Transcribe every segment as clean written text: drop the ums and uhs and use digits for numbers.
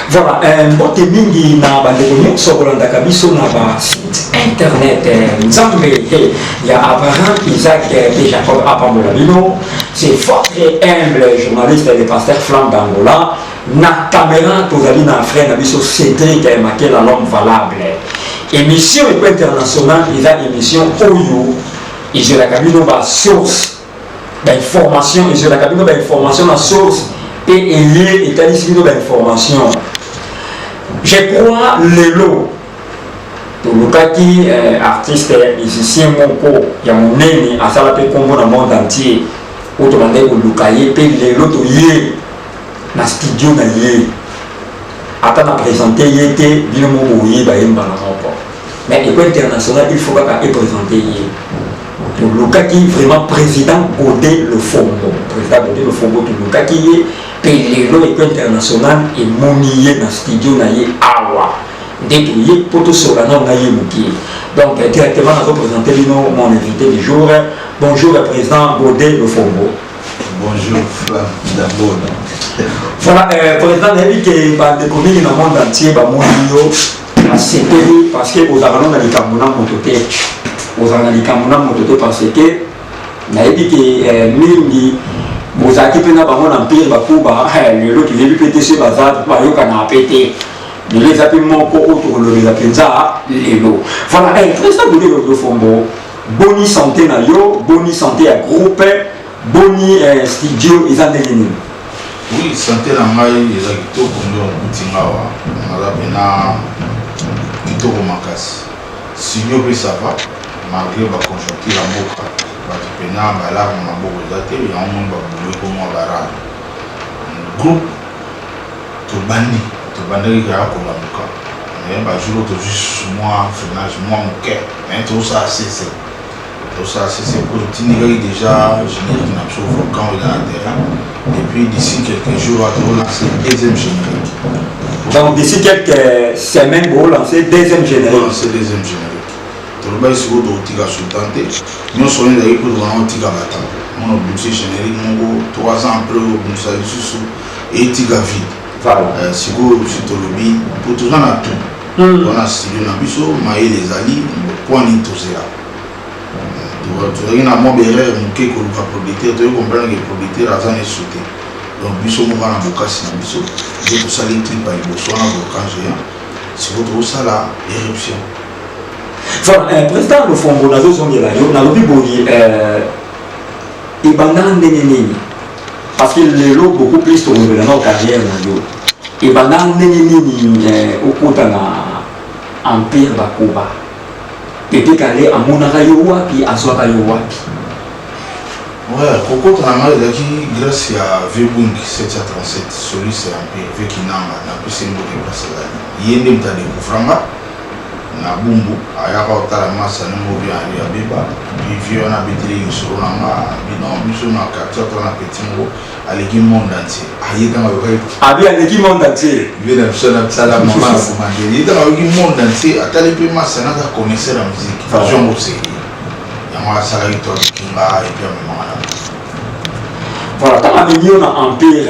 Voilà, mbote mingi na bandeko nyonso kolanda kabiso na ba site internet nzambe ya Abraham, Isaac et Jacob Apambola bino. C'est fort et humble journaliste et pasteur Flamme d'Angola. Na caméra tozali na frère na biso Cédric Makela l'homme valable. Émission internationale, ils ont émission Oyo. Ils ont la cabine ba source d'information, ils ont la cabine d'information la source et lié et ici d'information. Je crois Lelo, Tolukaki, artiste, musicien, Moko, Yamouneni, à Salapé Combo dans le monde entier, où tu m'as dit que Lukaye, puis Lelo, tu y es, dans le studio, tu y es. Attends à présenter, il était bien mouillé, mais l'école internationale, il faut pas qu'elle présente. Pour Lukaki, vraiment président Godé le Fombo. Président Godé le Fombo, pour Lukaki, puis l'école internationale est moniée dans le studio, Awa. Dépouillé pour tout cela, donc directement, nous représenter mon invité du jour. Bonjour, le président Godé le Fombo. Bonjour, Flamme d'Angola. Voilà, président, il y a dit que les communes dans le monde entier, c'est parce que vous avez dans les Camerounais mototé. Vous avez dans les Camerounais mototé parce que il y a dit que Mingi, vous avez dit que vous avez empire, le lot qui vient péter ce bazar, vous avez pété. Les appels autour de les appels les lots. Voilà, président Godé le Fombo, boni santé na yo, boni santé à groupe, boni studio, ils ont des lignes. Oui, santé la maille, ils ont quitté au Congo, Tingawa, on a bien quitté au Makas. Studio, ça va, malgré la conjoncture à Moka, parce que là, on a beaucoup d'athées, il y a un monde qui est comme un barrage. Groupe, tout bandi, qui a comme un Moka. Mais je vais juste moi, moi, mon cœur, mais tout ça, c'est. Tout ça, c'est pour le petit niveau déjà générique n'a pas quand il est à terre. Et puis d'ici quelques jours, on va lancer le deuxième générique. Donc d'ici quelques semaines, vous lancez le deuxième générique. On va lancer le deuxième générique. Tout le monde est sur le Tiga Sultante. Nous sommes d'ailleurs pour le Tiga Matin. Mon budget générique, 3 ans après, nous sommes sous et Tiga vide. Voilà. Si vous êtes au lobby, pour tout le monde, on a studio Nabiso, Maïe les Ali, point d'intosé là. Tu as un mot berger qui est propriétaire, tu comprends que le propriétaire a jamais sauté. Donc, biso mo va na bokasi na biso, je to sali clip à iboso na volcan géant. Si vous trouvez ça là, éruption. Voilà, président le Fombo na zo zongi la yo, na lobi boni ibandana ndenge nini. Parce que les lots beaucoup plus tombent dans notre carrière na yo. Ibandana ndenge nini okota na empire bakoba. Peut-être qu'aller à Monarayoa puis à Soarayoa. Ouais, Coco Tanama est grâce à Vebung 737, celui c'est un peu Vekinanga, n'a plus c'est une bonne place là. Il y a des tas de Koufranga, na Bumbu, Ayaka Otarama, ça ne m'a bien allé à Beba, puis vieux on a bétri une soronanga, binon, biso na capture ton appétit mot, à l'équipe monde entier. Aïe dans le rêve. Ah bien, l'équipe monde entier. Bien absolument, ça la maman a commandé. Il est dans l'équipe monde entier, à tel point que ça n'a pas connaissé la musique. Version aussi. Il y a moi ça qui tourne Kinga et puis maman. Voilà, quand on a mis un empire,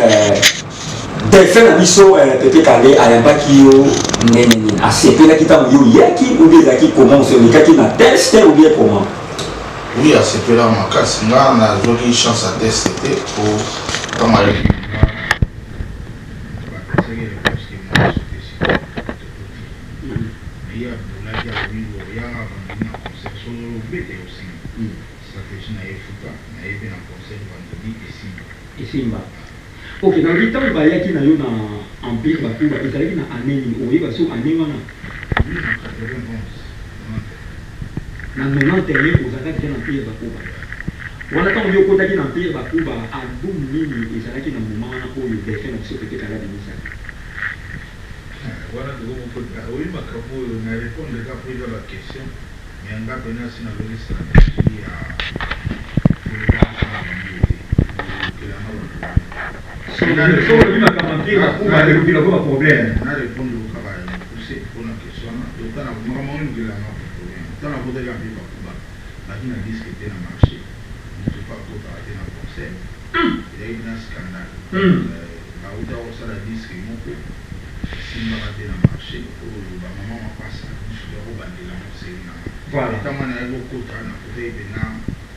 des faits na biso peut-être qu'aller à Yambakio, à CP là qui t'a mis yaki ou bien qui commence, on est qui na test ou bien comment? Oui, à CP là ma casse, on a joué chance à tester pour comment aller. Ok, dans le temps, il y a qui n'a eu un empire, il y a qui n'a année, oui, parce que année, on a. Dans le moment, il y a un empire, on attend que le côté d'un empire, à boum, il y a un moment où il y a un société qui a la voilà, oui, ma capo, on a répondu à la question, mais on a bien assis dans le stratégie à. On a répondu au travail, poussé pour la question. Donc, on a vraiment eu de la problème. On a voté la vie pour Cuba. On a discuté dans le marché. On ne peut pas arrêter dans le conseil. Il y a eu un scandale. La Ouda Ossa a dit que simba ka te na marché oyo bamama mapasa ya kobandela moseli na ntango na ye kokota na kote epena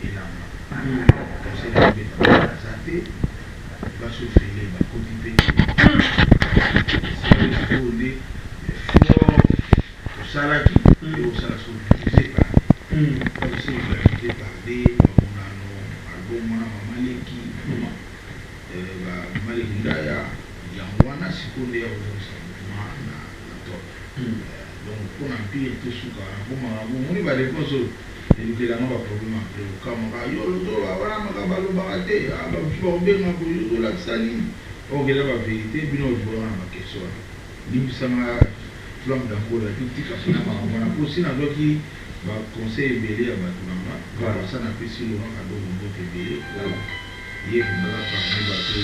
elamba conseil na kobeta aza te basofele bakoti mpe oyo nde fort osalaki e osala sovize par kasi organise parde bamonano album wana bamaleki bamaleki ndaya yango wana siko nde ya kozongisa mouvement na top donc mpona mpire tosuka nabomaka bomoni bareponse oyo elukelanga baproblème apre okamaka yo wana balobaka te babuki bakobenga boyo olakisa nini okela baverité bino ovola na bakestion wana limbisanga flamme dankola titika mpona makambo wana mposi nazwaki baconseil ebele ya bato nanga basa napesi longa kadoko mboka ebele ye kondaka parmi bato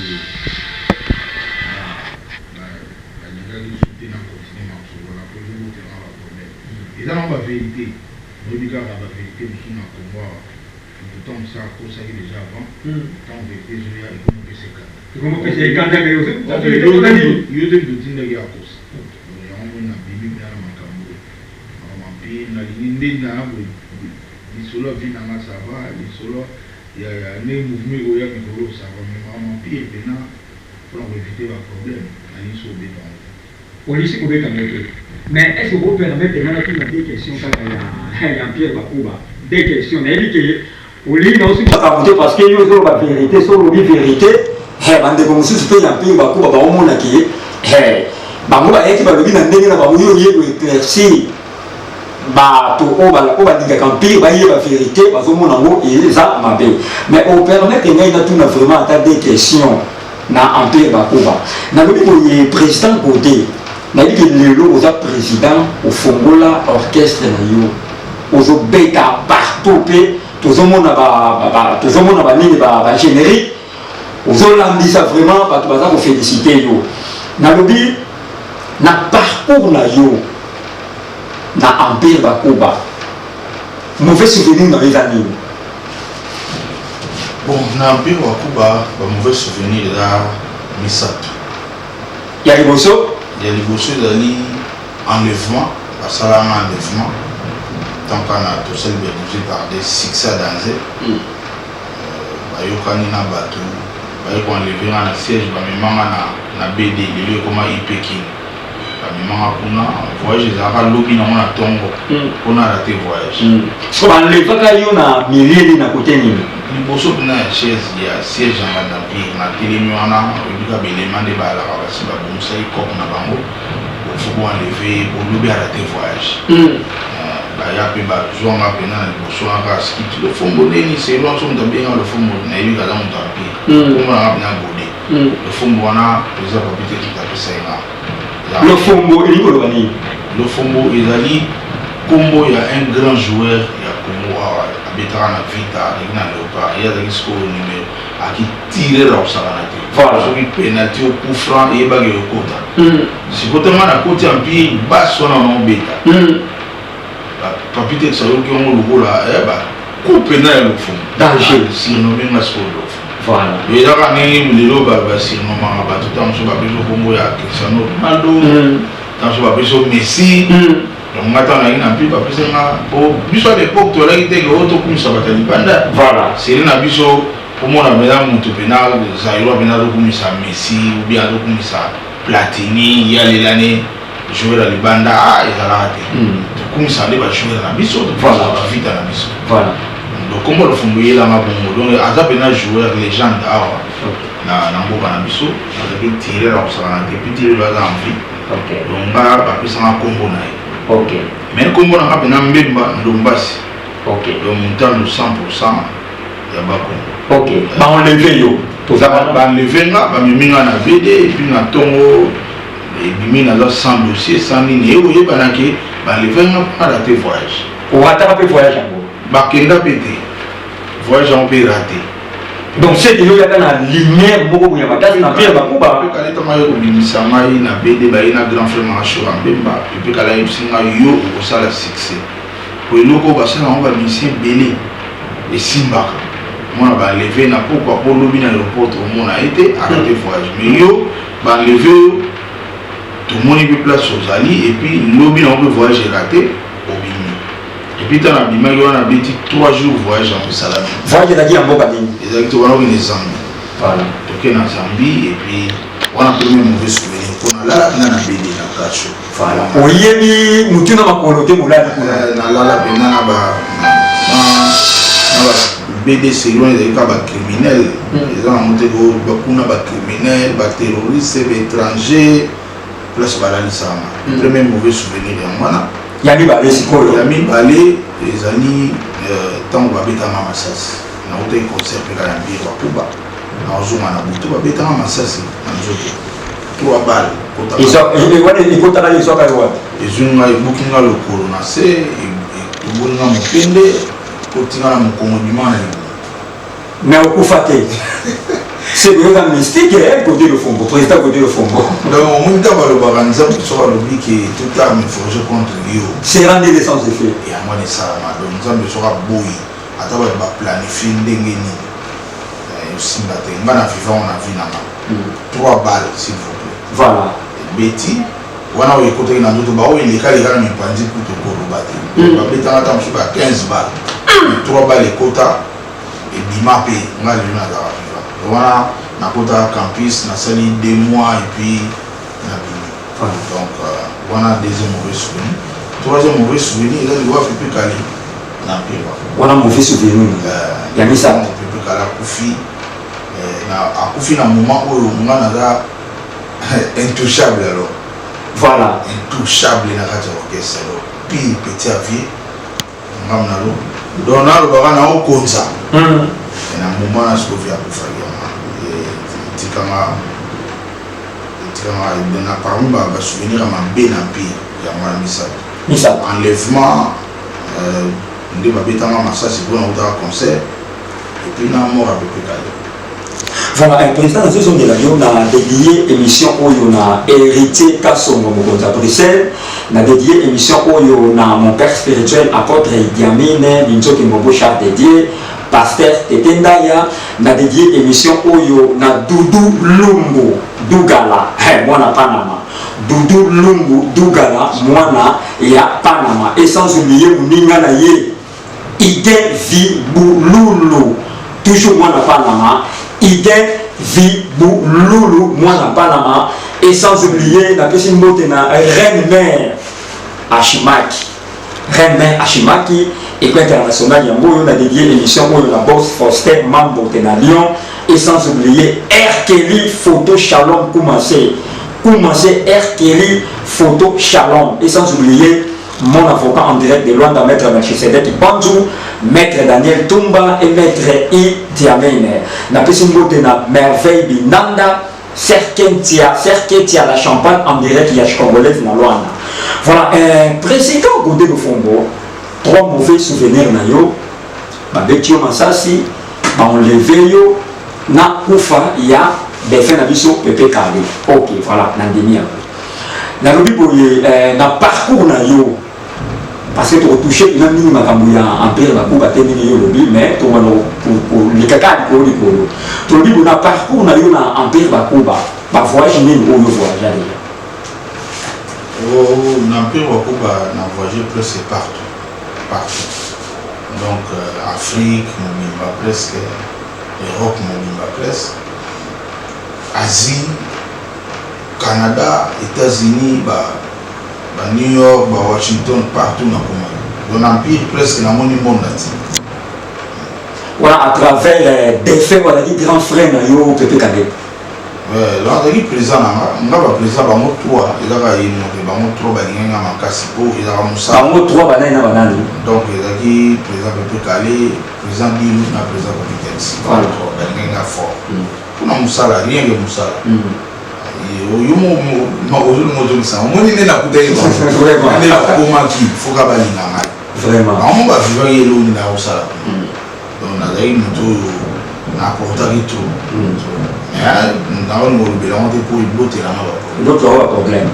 balingaki sute na continue makosobola po ezokotelanga baproblème eza na baverité oyebi kaka baverité mosusu na kongo awa pourtant mosa akosaki déjà avant tant verité ezoya ekomopesa ekanda yo te bitotindaki akosa yango moni na bibi mina na makambo mpe nalingi nde na lisolo ya vi nanga sava lisolo ya ne mouvement ekoya mikolo sava me makambo mpire pena mpona koevite baproblème nalingi obeta polisi kobeta moto mais est ce que vous permettez de mettre des questions quand il y a Pierre Bakouba des questions nayebi ke olingi na osi bakabuté parce que yo ezolo bavérité so olobi vérité bandeko mosusu mpe ya Pierre Bakouba baomonaki bango bayaki balobi na ndenge na bango yo oyeba éclaircir bato oyo balingaka mpire bayeba vérité bazomona yango eza mabe mais opermettre ngai natuna vraiment ata des questions na Empire Bakouba nalobi boye président Godé nayebi ke lelo oza président ofongola orchestre na yo ozobeta partout mpe tozomona banini bagénérique ozolambisa vraiment bato baza kofélicité yo nalobi na parcours na yo na Empire Bakouba mauvais souvenir na eza nini? Bon, na Empire Bakouba mauvais souvenir eza misato ya liboso ezali enlèvement basalanga enlèvement tant kana tosali bénéficie par des succès à danger bayokani na bato bayeko enlever nga na siège bamemanga na BD lelo ekoma ipeking bamemanga kuna voyage ezalaka lobi nango na ntongo mpona arate voyage so banlevaka yo na milieli na kote nini liboso mpena ya siège yanga d'empire na telemi wana oyebika belema nde bayalaka basi babomisaki cope na bango ofoko enleve olobi arate voyage baya mpe bazwanga mpena na liboso wana skiti lofombo ndeni selon so moto abenga lofombo nayebi kaza moto ampire kombo nanga mpena Godé lofombo wana eza papi te kitapesa yenga lofombo elingi koloba nini? lofombo ezali kombo ya un grand joueur ya Congo awa abetaka na vita aleki na léopard ye azalaki sikoyo numero akitirera kosakana te soki penalty o coup franc eyebaki ekota sikotanga na koti ya mpire basi wana naobeta papi te sayoki yango lokola coupe na ya lofombo danger surnommé nga sikoyo lofombo voilà ezaka nini lelo basurnomaka bato ntango mosusu bapeso kombo ya Cristiano Ronaldo ntango mosusu bapeso Messi donc nga ntango nayi na mpi bapesenga po biso à l'époque tolaki teke oyo tokumisa bato ya libanda voilà seri na biso komona mpena moto mpena zairo mpena tokumisa Messi ou bien tokumisa Platini ye alelani joueur ya libanda ezalaka te tokumisa nde bajoueur na biso tokumisa bavita na biso voilà donc kombo lofombo eyelanga bongo donc aza mpena joueur légende awa na mboka na biso azalaki tireur akosakana te mpi tireur aza en vie donc nga bapesanga kombo na ye mais kombo nanga mpena Mbemba Ndombasi donc montando 100% ya bakongo baenleve yo baenleve nga bamemi nga na BD epuis na ntongo ebimi naza sans dossier sans nini eyoyebanaki baenleve nga mpona rate voyage orataka mpe voyage yango bakenda mpe te voyage yango mpe rate donc c'est yo yaka na lumière moko boya makasi na Pierre Bakouba mpe kala etanga yo kobimisa ngai na BD baye na grand frère Machora Mbemba mpe kala yebisi ngai yo okosala succès po eloko oyo basala yango bamisien ebele esimbaka mona baenleve na pokwa po olobi na aéroport omona ete arate voyage mais yo baenleve yo omoni mpe place ozali et puis lobi na mpe voyage raté obimi et puis tana bimaki wana beti 3 jours voyage en salami voyage ezalaki ya mboka nini ezalaki wana okende Zambie voilà toke na Zambie et puis wana premier mauvais souvenir mpona lala mpena na bede na kacho voilà oyebi mutu na makolo te molali nalala mpena na ba BDC loin ezalaki kaka bacriminel eza na mote bakuna bacriminel baterroriste baétranger place balalisama premier mauvais souvenir yango wana ya mibale sikoyo ya mibale ezali ntango babetanga masasi nautaki concert mpe kaka ya mbiro bakuba naozonga na butu babetanga masasi na nzoto 3 balle wana ekotaka ezwaka yo wapi ezwinga ebukinga lokolo na se ebolinga mopende kotinga na mokongo bima na yango mais okufa te c'est que dans mystique côté le fombo président côté le fombo donc omoni ntango balobaka nzambe so balobi ke toute arme forgé contre yo c'est rendre l'essence de fait yango wana esalama donc nzambe soki aboyi ata baplanifie ndenge nini osimba te nga na vivant na vie nanga 3 balles s'il vous plaît voilà beti wana oyo ekotaki na nzoto baoyo elekaleka na mipanzi kutu koloba te babetanga ata mosusu ya 15 balles 3 balles ekota ebima mpe nga lelo nazala vivant wana nakota campus nasali 2 mois et puis na bimi donc wana deuxième mauvais souvenir troisième mauvais souvenir eza liwa pepe kali na mpeba wana mauvais souvenir ya misato pepe kali akufi na moment oyo nga naza intouchable alors voilà intouchable na kati ya orchestre alors pile petit avier ngam nalo donc nalobaka na okonza na moment na sikovi akufaki yango etikanga na parmi basouvenir ya mabe na mpe yango na misato enlèvement nde babetanga masasi mpona otaka concert et puis na mort à peu près kale voilà un président nazo zongela yo na dédié émission oyo na héritier Kasongo mokonzi ya Bruxelles na dédié émission oyo na mon père spirituel apôtre Diamine Binzoki Mbombo Charles dédié pasteur Tetendaya na dédié émission oyo na Doudou Lumbu Dougala mwana Panama Doudou Lumbu Dougala mwana ya Panama et sans oublier muninga na ye Ide Vibululu toujours mwana Panama Ide Vibululu mwana Panama et sans oublier la petite mbote na reine mère Ashimaki reine mère Ashimaki et quoi international yambo on a dédié l'émission où la boss Foster Mambo na Lyon et sans oublier R. Kelly photo Shalom commencé R. Kelly photo Shalom et sans oublier mon avocat en direct de Luanda, maître Melchisedek Bandou, maître Daniel Tumba et maître I. Diamene. Na pesimbote na merveille binanda, Serkentia la champagne en direct yash congolaise na Luanda. Voilà, président Godé de Fombo, 3 mauvais souvenirs na yo, babetio masasi, enlevé yo, na kufa ya défait na biso pepe kale. Ok, voilà, nandemi un peu. Na lobi boye, na parcours na yo, parce que tu retouches une amie makambu ya empire bakuba te nini yo lobi mais to wana pour les kaka ko likolo to lobi na parcours na yo na empire bakuba ba voyage nini oyo voyage ali na empire bakuba na voyage presque partout donc Afrique mobimba presque Europe mobimba presque Asie Canada États-Unis New York, Washington, partout dans le monde. Donc l'empire presque dans le monde entier. Voilà, à travers des faits, voilà, les grands frères, yo Pepe Kale. Là, on a dit président, on a président, on a 3, il a on a 3, il a un Kassipo, il a un Moussa. On a 3 bananes. Donc il a dit président Pepe Kale, président Dilou, président Comitex. Voilà, il a fort. Pour la Moussa, rien que Moussa. Vraiment problème.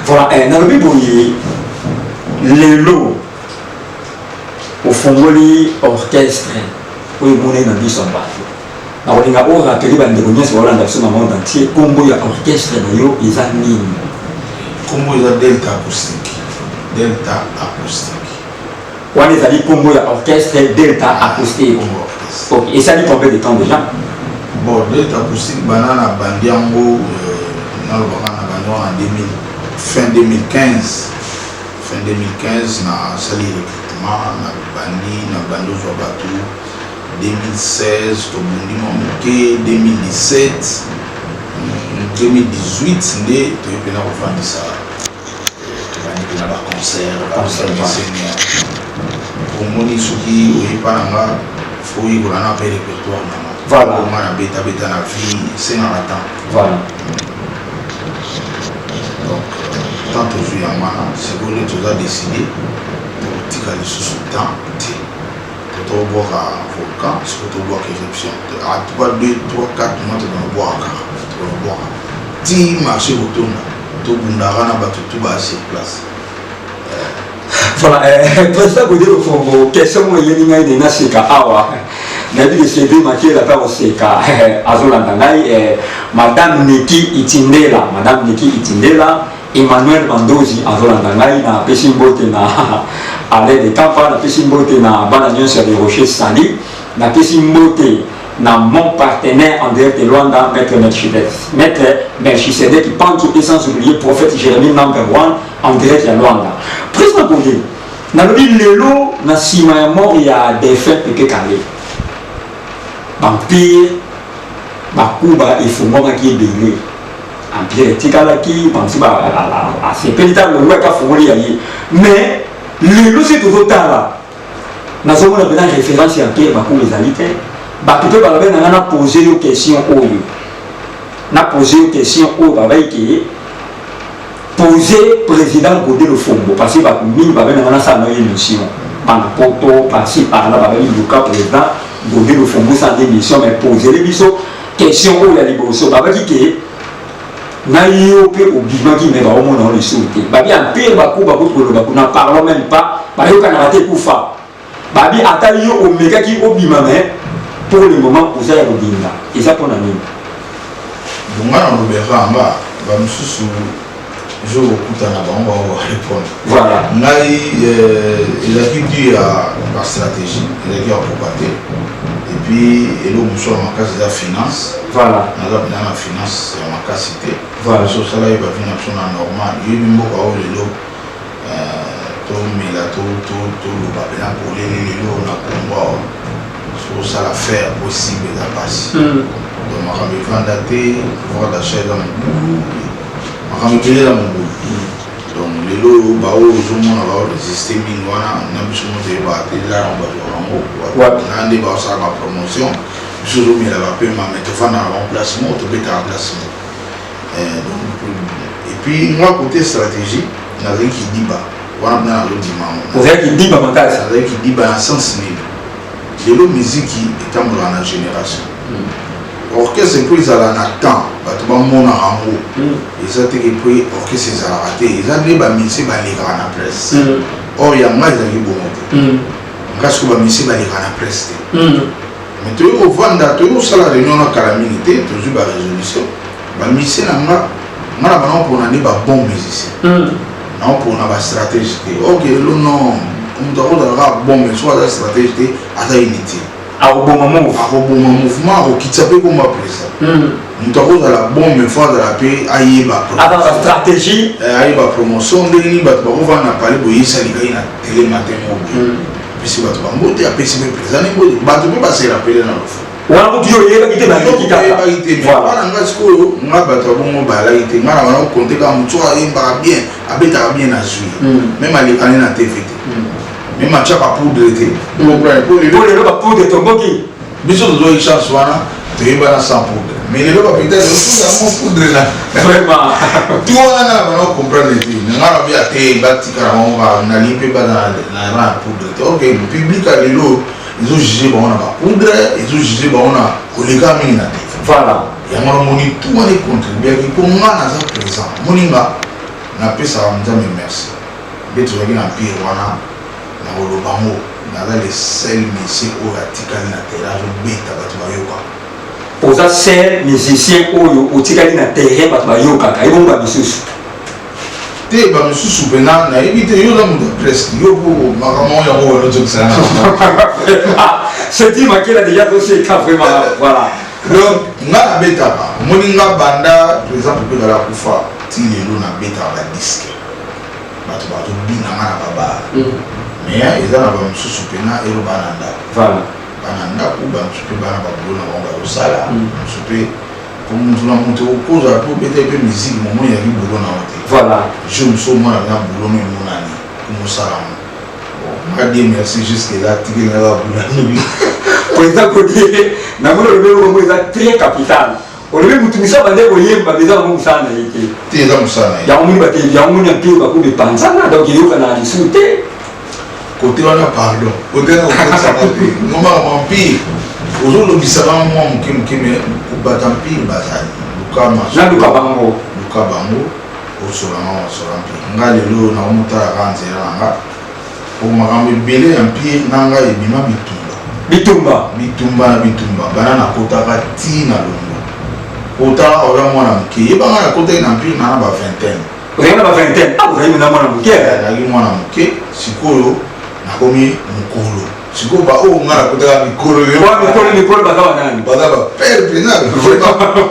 Voilà, Nalobi Boye, les lots au Fongoli orchestre, où il monnaie dans le son bateau. Alors, il y a un rappelé que les Bandéoniens sont dans le monde entier. Combo, il y a orchestre, il y a nini. Combo est Delta Acoustique. Delta Acoustique. On les a dit combo orchestre Delta Acoustique. Okay. Et ça dit combien de temps déjà? Bon, Delta Acoustique, banana bandiango, dans le en 2000, fin 2015. Fin 2015, na sali recrutement, na bandi, na bando Zouabatou. 2016, Tobundi Mamuke, 2017, 2018, tu es venu au fin de ça. Tu vas aller dans le concert, du Seigneur. Pour moi, ce qui est pas là, il faut y avoir un répertoire. Voilà. On a bêta bêta la vie, c'est dans la temps. Voilà. Donc, tant que je suis en main, c'est que tu as décidé de tirer le sous-temps. Tu vas boire à volcan, tu vas boire à éruption. À 3, 2, 3, 4 mois, tu vas boire à car. Tu vas boire. Si marché autour, tu vas à cette place. Voilà, président Godé au fond, question où il y a une nation awa. Nabi de céder Mathieu la part au Seka, Azolandangai, Madame Niki Itindela, Emmanuel Mandozi, Azolandangai, na Pessimbote na Allée des Campas, na Pessimbote na Bananion sur les Rochers Sali, na Pessimbote na mon partenaire en direct de Luanda, Maître Melchisedek, qui pense tout sans oublier prophète Jérémie number 1 en direct de Luanda. Président Godé, dans le Lelo, na Sima mort, il y a des faits que calés. Empire, Bakuba, il faut moi qui est béni. Empire, Tikalaki, c'est pénitent le roi qui a fourni. Mais le c'est toujours là. Nous avons une référence à Empire, Bakuba, les alités. Bakuba, on a posé une question. On a posé une question au Babaï qui posé président Godé le Fombo. Parce que Bakuba, on a sa nouvelle mission. Panapoto, par-ci, par-là, Babaï, le président. Godé le Fombo sans démission, mais poser les bisous. Question où la libération. Baba dit que Naïope au bilan qui met au monde dans le sauté. Babi un pire Bakou, n'en parlons même pas. Babi a raté Koufa. Babi a taillé au méga qui au bimamé pour le moment poser à l'Odinga. Et ça pour l'année. Donc, on verra en bas. Je vais répondre. Voilà. Il a dit à la stratégie, il a dit à propriété. Et puis, il a ma case de la finance. Voilà. Il a la finance, c'est ma cité. Voilà. Sur ça, il va venir en normal. Il y a eu un mot à l'eau. Mais là, tout le papel pour les lots, on a pour moi. Sur ça, l'affaire possible de la passe. Donc, on va vendre la thé, voir d'achat dans le bout. Donc, les lots, on va résister, on a besoin de battre là, on va on a des barres à la promotion. Je vais mettre la paix, mais tu vas dans le remplacement, tu peux être en remplacement. Et puis, moi, côté stratégie, on a rien qui dit pas. On a l'autre dimanche. Vous avez qui dit pas, on a rien qui dit pas, en sens libre. Les lots musique qui est dans la génération. Orchestre est pris à la temps, tu vas mon amour. Et ça t'est pris orchestre c'est à rater. Ils ont dit bah misé bah les grands à presse. Or il y a moins de bon. Parce que bah misé bah les grands à presse. Mais tu es au vendre, tu es au salaire de réunion à calamité, tu joues la résolution. Bah misé n'a pas, moi là maintenant pour un bah bon musicien. Non pour une stratégie. Ok le non, on doit avoir bon mais soit la stratégie à la unité. Au bon moment, mouvement, au qui s'appelle comme appeler ça. Nous avons la bombe, mais faut la paix, aïe, bah, stratégie, aïe, bah, promotion, de l'île, bah, on va en parler, bah, il s'agit de la télé matin, puis c'est votre beauté, après, c'est mes présents, bah, tu peux passer la paix dans le fond. On a dit, il y a été mais voilà, on a battu bon, bah, là, il était mal, on a compté comme tu as bien, avec ta bien à suivre, même à l'écran, à TVT. Mais ma chapa poudre était. Pour les lots poudre de ton boki. Bisous de Zoé Chansoana, tu es pas sans poudre. Mais les lots peut-être mon poudre là. Vraiment. Tu vois là, on comprend les filles. Nous avons bien été bâti car on va n'aller pas dans la poudre. Ok, le public a les lots, ils ont jugé bon on a pas poudre, ils ont jugé bon on a collègue mina. Voilà. Il y a un moment tout le monde contribue pour moi dans un présent. Moninga n'a pas ça on dit merci. Mais tu vois qu'il y a un pire voilà. Les seuls musiciens qui ont musiciens qui ont te ba misusu pena na éviter yo la muda presque yo pour maman ya mo no donc ça c'est dit ma qu'il a déjà dossier ka vraiment voilà donc nga beta ba moni nga banda par exemple pe la kufa ti lelo na beta ba disque bato ba to bina nga na baba mais eza na ba misusu pena ero bananda voilà bananda ku ba misusu bana ba bulo na ba sala misusu pour nous la monter au cause à pour peut-être peu musique moment il y a eu boulot na hote voilà je me sens moi na boulot mais mon ami comme ça là m'a dit merci jusque là tu là boulot pour ça côté na boulot le mo est très capital on le mutumisa bande ko yemba beza mo sana yake te za musana ya mu ba te ya mu na pio ba ko be panzana donc il y a na discuter côté on a pardon côté on a ça non ma pire aujourd'hui le bisaba moi muke mais batampi bazali lukama na lukabango au solama nga lelo na omuta ranzela nga o makambo ebele empire nanga ebima bitumba bana na kotaka ti na londo kota ola mwana muke yebanga na kota na empire na ba vingtaine oyenga ba vingtaine oyenga na mwana muke na mwana muke sikoyo nakomi mukolo siko ba o ngara kotaka mikolo yo mikolo bakawa nani bazaba père président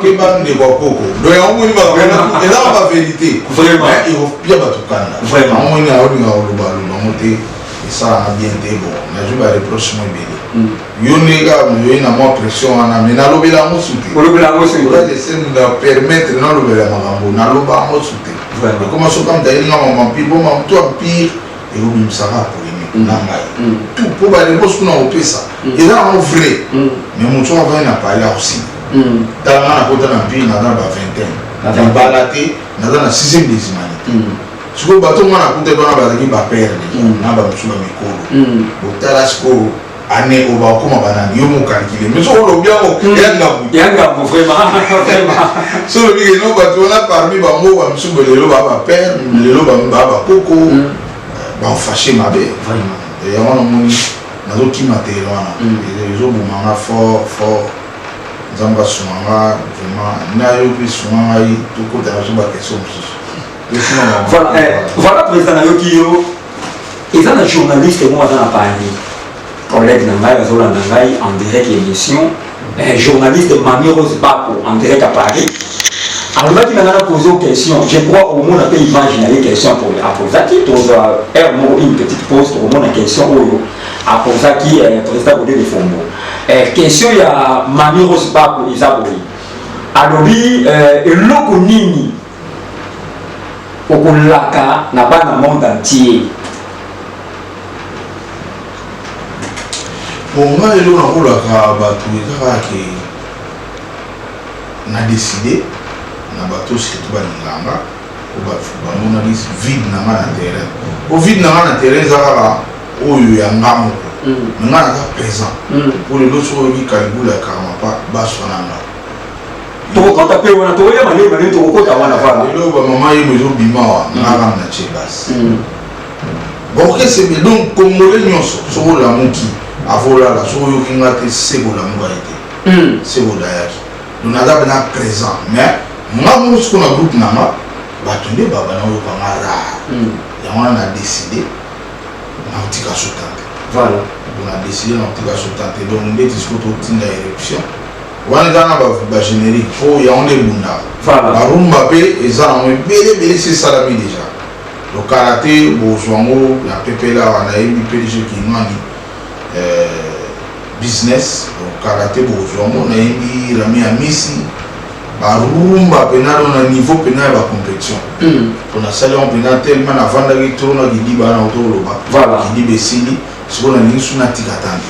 ke ba ne ba koko do ya omoni ba et là ba vérité vraiment il faut bien ba tukanda vraiment omoni a odi ngalo ba lo moté et ça a bien été bon na je ba reproche mo bele yo nega mo yo na mo pression ana mais na lobela mo souté là je sais nous permettre na lobela makambo na loba mo souté vraiment comment so comme d'ailleurs na maman pi bon maman toi pire et au même ça va pour tout pour les bosses qu'on a au pesa et là en vrai mais mon choix va na parler aussi dans la côté d'un pays na dans la vingtaine na balaté na dans la 6e décimale ce que bateau moi na côté dans la bazaki ba perdre na ba msuma mikolo botalasco année au ba comme banani yo mo calculer mais so lo bien yanga vraiment so le bien no bateau na parmi ba mo ba msuma lelo ba perdre lelo ba koko ba fâché ma bé vraiment et on a moni na zo ki matériel wana et zo bomanga fort zamba sumanga vraiment na yo puis sumanga yi to ko ta zo ba question voilà président yoki yo ils ont un journaliste moi dans la Paris collègue nangai azola nangai en direct émission un journaliste Mami Rose Bako en direct à Paris. Alors là, tu m'as posé une question. Je crois au moins on peut imaginer les questions pour Aposaki. Tu as une petite pause pour au moins la question où Aposaki est président de Fombo. Question il y a Mami Rose Bako Isabori. Alors lui, l'oko nini okolaka na ba na monde entier. Bon, moi, je suis na décidé na bateau surtout baninganga ko ba mona dis vide na ngana terrain au vide na ngana terrain zaka oyo ya ngamu ngana ka présent pour le loso qui kalibula kama pa basonanga to ko ta pe wana to ya mane to ko ta wana fala le ba mama ye mezo bimawa ngaka na chebas bon que c'est donc comme le nyonso so la muki avola la so yo kinga te sebo la mubaite sebo dayaki nous avons un présent mais moi ce qu'on a groupe nama batunde baba na yo kamara ya on a décidé na tika sotante voilà on a décidé na tika sotante donc on est discuté tinda éruption wana dana ba générique pour ya on est bunda voilà la rumba pe ezana mo bele c'est salami déjà le karaté bozwango la pepela wana ebi PDG qui nani business karaté bozwango na yebi rami ya misi barumba penalo na niveau penal ba compétition on a salé on penal tellement na vanda ki tourna ki diba na autoloba voilà ki dibe sili siko na ninsu na tikatande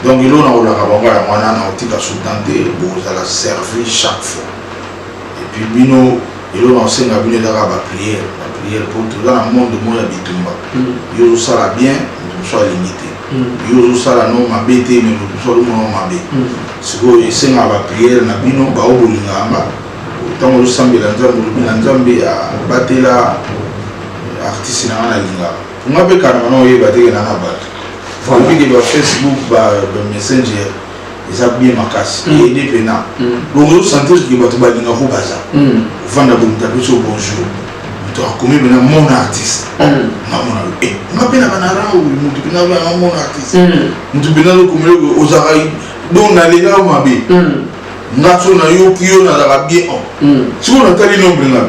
donc il on a ola ka banga wana na tika soutante bozala servir chaque fois et puis bino il on a senga bino da ba prière pour tout dans le monde de moi bitumba yo sala bien soit limité yo sala no mabete mais tout soit no mabe siko esenga ba prière na bino ba obolinganga tango sambela nzambe a batela artiste na na linga ngabe kana no ye bateke na na bat depuis que ba Facebook ba messenger eza bien makasi ede pena donc ozo sentir ke bato balingako baza ofanda bomuta biso bonjour moto akomi pena mon artiste ngamona nga pena banara moto pena bana mon artiste moto pena lokomeli ozaka donc nalelaka mabe nga so nayoki yo nazaka bien sikoyo natali nombre nga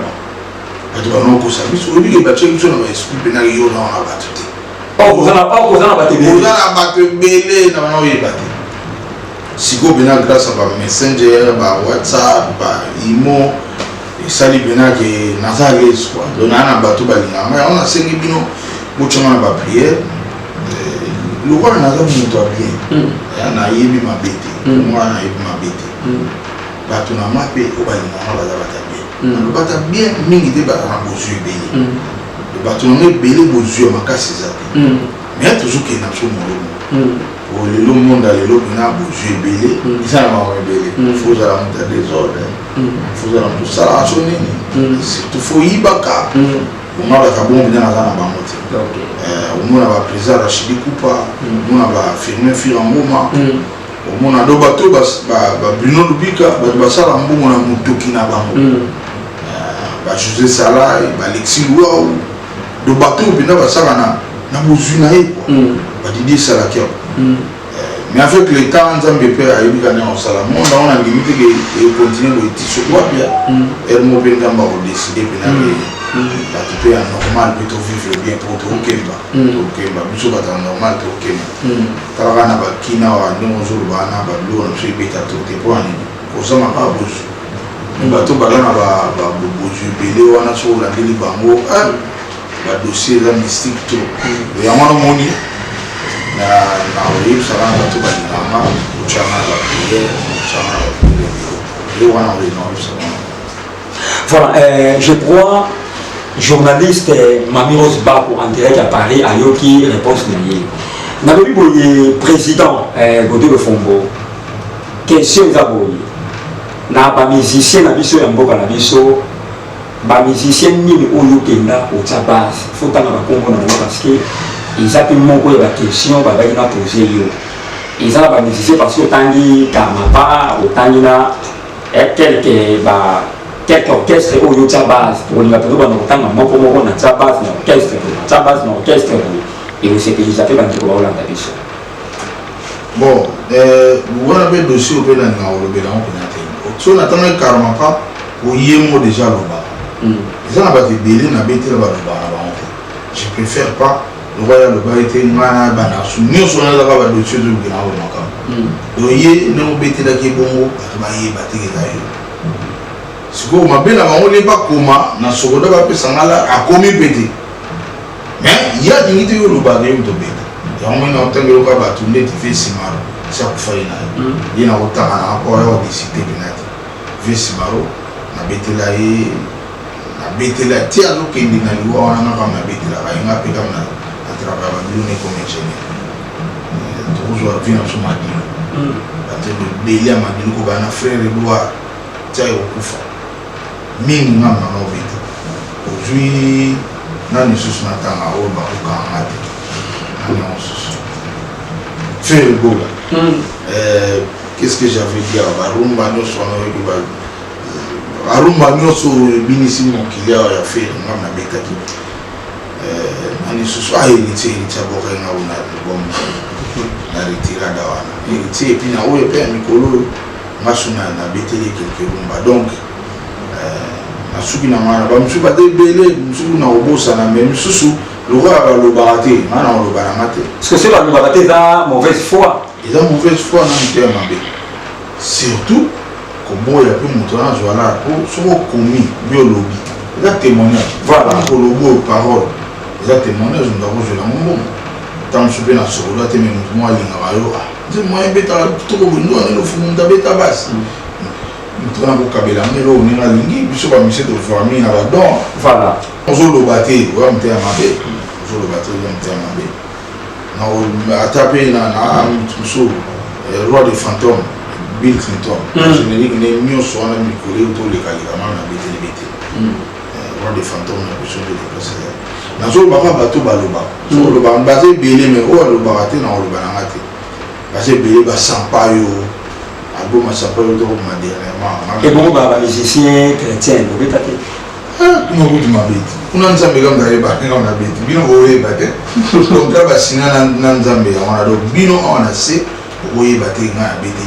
bato banaokosa biso olike batiaki biso na baesprit pena yo nawana bato te oza na bato ebele na banaoyeba te sikoyo pena grâce a bamessenger bawhatsapp baimo esali pena ke naza lese kua don naa na bato balingaka ngai yango nasengi bino botyanga na bapriere lokola naza moto ya bien nayebi mabe te mwana nayebi mabe te bato na ma mpe oyo balingaka baza bata bien bata bien mingi te baza na bozwi ebele bato na nga ebele bozwi ya makasi eza te mais tozokende na biso molomo lelo monde lelo pena bozwi ebele eza na bango ebele fo ozala moto ya désordre fo ozala moto osalaka so nini surtout fo yibaka omonaka bongo pena naza na bango te omona baprésident Rachidi Kupa omona bafirmin Firangoma omona do bato Bruno Lubika bato basala mbongo na motoki na bango José Salah Alexis Luau do bato pena basala na bozwi na ye Didier Salakia mais avec le temps nzambe pe ayebi kana osala monde on a limité que continuer le tissu quoi bien ermo pe ngamba ko décider pena que bato pe normal plutôt vivre bien pour to kemba biso bata normal to kemba tala na bakina wa ndozo bana ba lo na se beta to te po ani ko sama ka bozu bato balana ba bozu belé wana so la deli bango ba dossier la mystique to ya mwana moni na oyeba sala bato balingama ochanga ba prière ochanga ba prière et wana on voilà je crois journaliste Mamiros Bako en direct à Paris a yoki réponse na ye na lobi boye président Godé Fombo question za boye na ba musicien na biso ya mboka na biso ba musicien nini oyo kenda otsa base faut tanga ba kombo na ngo parce que ils ont moko ya question ba na poser yo ils ont ba musicien parce que tangi kamapa otangi na quelques orchestres oyo tsa base pour la période na otanga moko na tsa base na orchestre et aussi que ils appellent bantu ba Hollande biso bon wana be dossier au pena na olobela on penate so na tanga kamapa oyemo déjà loba ils ont ba délai na betela ba loba na ba je préfère pas le roi le bas était mana bana souvenir sur la ba dossier de grand au makam doye no betela ki bongo ba ye batiki tayo siko mabela ba on pas comment na sogoda ba pesa ngala akomi beti mais il y a dignité yo le bas de to beti ya on na otangelo ka ba tunde ti fesimaro sa ku faina yina otaka na ko yo disité binati fesimaro na betela ye na betela ti alo kendi na liwa wana na kama betela ba inga pe kama na travailler à l'une comme ingénieur. Toujours vient sur ma ville. Parce que Béli a ma ville qu'on a frère et doigt tiens au coufa. Ming n'a pas envie. Aujourd'hui, n'a ni sous na tanga au bas au camp. N'a ni sous. Frère et doigt. Qu'est-ce que j'avais dit à Barumba nous sommes avec Barumba nous sommes binisi mon qu'il y a fait n'a pas été ani susu héritier boka nga una bom na retirada wana héritier puis na oyo pe mikolo masuna na beteli quelque rumba donc asuki na mara ba musu ba de belé musu na obosa na même susu le roi va le barater mana on le baramate parce que c'est la barater ça mauvaise foi ils ont mauvaise foi na mté mabe surtout comme il y a plus montant voilà pour so commis biologie la témoignage voilà pour le beau parole les témoignages nous avons joué dans mon bon tant que je suis dans ce rôle là tu m'as moi l'ingayo je moi beta tout le monde on le fond de beta basse nous avons kabela melo on est là lingi puis pas monsieur de famille na là donc voilà on joue le bâté on va me faire mabe on joue le bâté on va me faire mabe na taper na muso roi des fantômes Bill Clinton générique né mieux sur un micro autour les calimans na bete roi des fantômes na question de déplacer nazo baka bato baloba so loba basé belé mais o loba raté na loba na ngate basé belé ba sampa yo album à s'appelle dernièrement. Et bon, bah, musicien chrétien, vous pouvez taper. Comment vous m'avez dit? On a un Zambé comme d'ailleurs, on a dit, Bino, vous voyez, donc là, c'est un Zambé, on a donc Bino, on a assez, vous voyez, on a bêté,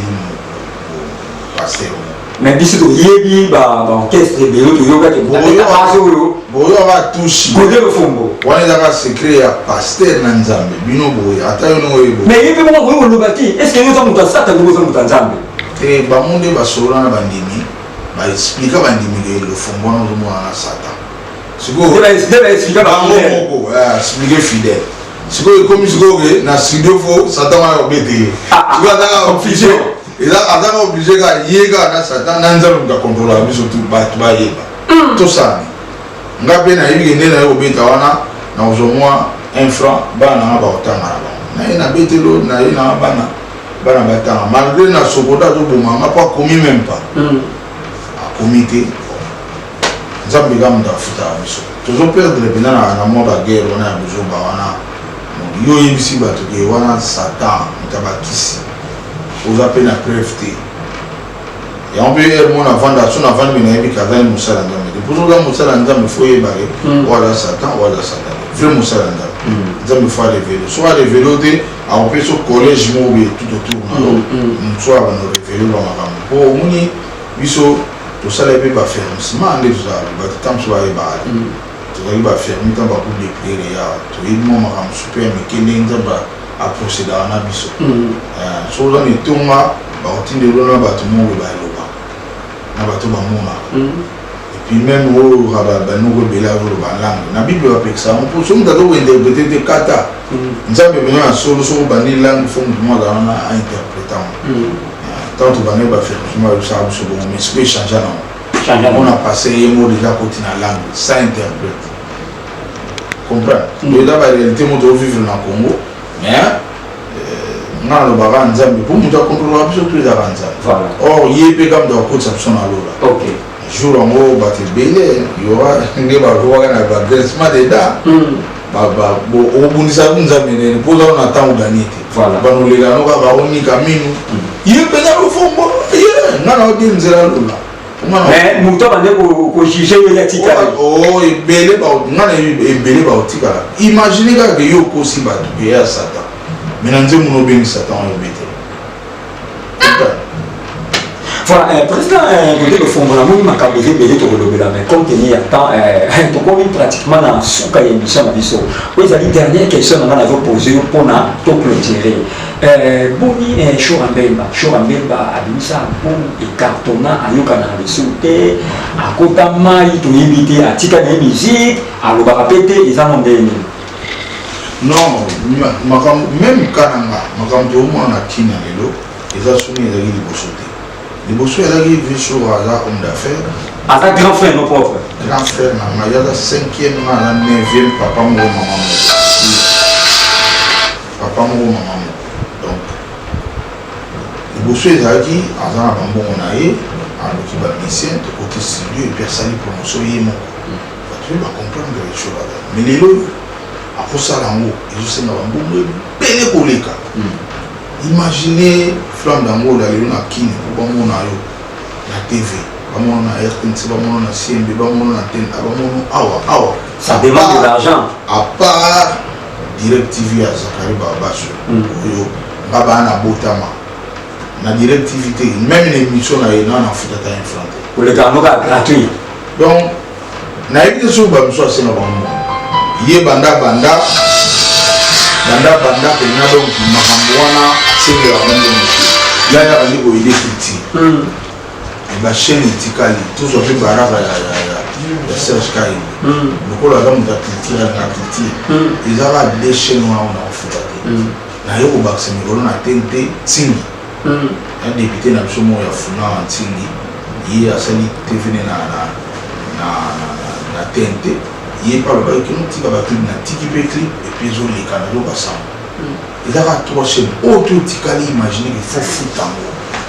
pasteur. Mais bis to yebi ba orchestre de yo to yoga ke boyo va touche côté le fombo wana daka secret ya pasteur na Nzambe bino boyo ata yo no yebo mais yebi mo ko lo bati est-ce que yo so muta sata ko so muta Nzambe ba monde ba solo na bandimi ba explica bandimi ke le fombo na zo na sata siko debe explica ba moko expliquer fidèle siko comme siko ke na studio fo sata ma obété siko daka officiel et là, avant obligé à yéga na Satan nanzalo nga contrôler biso tout ba yeba tout ça nga pe na yebi ngene na obeta wana na ozomwa infra bana ba otanga na ina betelo na ina bana batanga malgré na sokoda to boma nga pas commis même pas a comité nzambe ga mda futa biso toujours perdre bina na mo ba guerre wana biso ba wana yo yebisi ba to ke wana Satan mutabakisi aux appels à preuve. Et on peut dire mon avant d'action avant de venir avec Kavan Moussa Landam. Et pour nous là Moussa Landam il faut y barrer. Voilà Satan, voilà Satan. Frère Moussa Landam. Ça me fait révéler. Soit révéler on peut sur collège mobile tout autour. Soit on révéler dans ma femme. Pour muni biso tout ça les pas faire. C'est mal les ça. Bah tant soit y barrer. Tu vas y faire. Nous t'en va pour les prières. Tu es mon maman super mais qui n'est pas à procéder à un abisso. So dans les tombes, on tient de l'eau à tout le monde, et puis même au rabat, nous rebellons la langue. La Bible avec ça, on peut se interpréter des kata. Nous avons besoin de solution pour la langue, faut que nous interprétons. Tant que nous avons fait, nous avons fait mais ce qui change, on a passé les mots déjà côté la langue, ça interprète. Comprends? Donc là, la réalité, nous devons vivre dans le Congo. Mais on le baran Nzambe pour nous contrôler absolument les avantages. Or il est comme dans côté option à l'eau. OK. Jour en haut battre belé, il y aura des barreaux à la graissement des dents. Baba au bout de ça nous amène pour on attend ou gagner. Voilà. Ba nous les gars nous va on ni camino. Il est pénal au fond. Il non on dit nzela là. Mais muto bande ko juger le tika. Oh et belé ba ngana e belé ba tika. Imaginez que yo ko si ba tu ya Satan. Maintenant, nous avons Satan au bêté. Voilà, président, côté le fond, on a mis ma caméra belé to le mais comme tenir temps, to comme pratiquement dans souka émission na biso. Oui, ça dit dernière question on a posé pour na to clôturer. Boni Chorambemba abimisa pour écartona ayokana bisouté à kota mai to invité à tika na musique à lo ba répéter ils en ont des non, même quand on a tina lelo, ils ont soumis les bossotés. Les bossotés, ils ont vu sur un homme d'affaires. À ta grand frère, nos pauvres. Grand frère, il y a la 5e, la 9e, papa mou, maman. Papa mou, maman. Donc, les bossotés, ils ont dit, à un bon on a eu, à l'occupant lycéen, de côté studio, et puis à salir promotion, il y a mon. Tu vas comprendre les choses. Mais les lots, après ça, imaginez flamme d'amour d'aller dans la kine pour bon la TV, bon na RTNC, bon na CNB, bon na TN, bon awa. Ça demande de l'argent. À part DirecTV à Zakari Babacho, Baba na Botama, na DirecTV, même une émission na na fouta inflanté. Pour le canaux gratuit. Donc, na évité sur Bamso c'est na bon. Yé banda pena donc makamwana c'est la même là ya ali ko idée critique ba chaîne etikali tout ça fait baraka ya Serge Kai le la dame de la critique ils avaient des chaînes on a fait na yo ko bakse mi na tente tingi un député na biso mo ya funa tingi yi asali TV na tente il parle pas que nous tika ba clip na tiki pe clip et puis zo les canaux basam il a trois chaînes autre tikali imaginer qu'il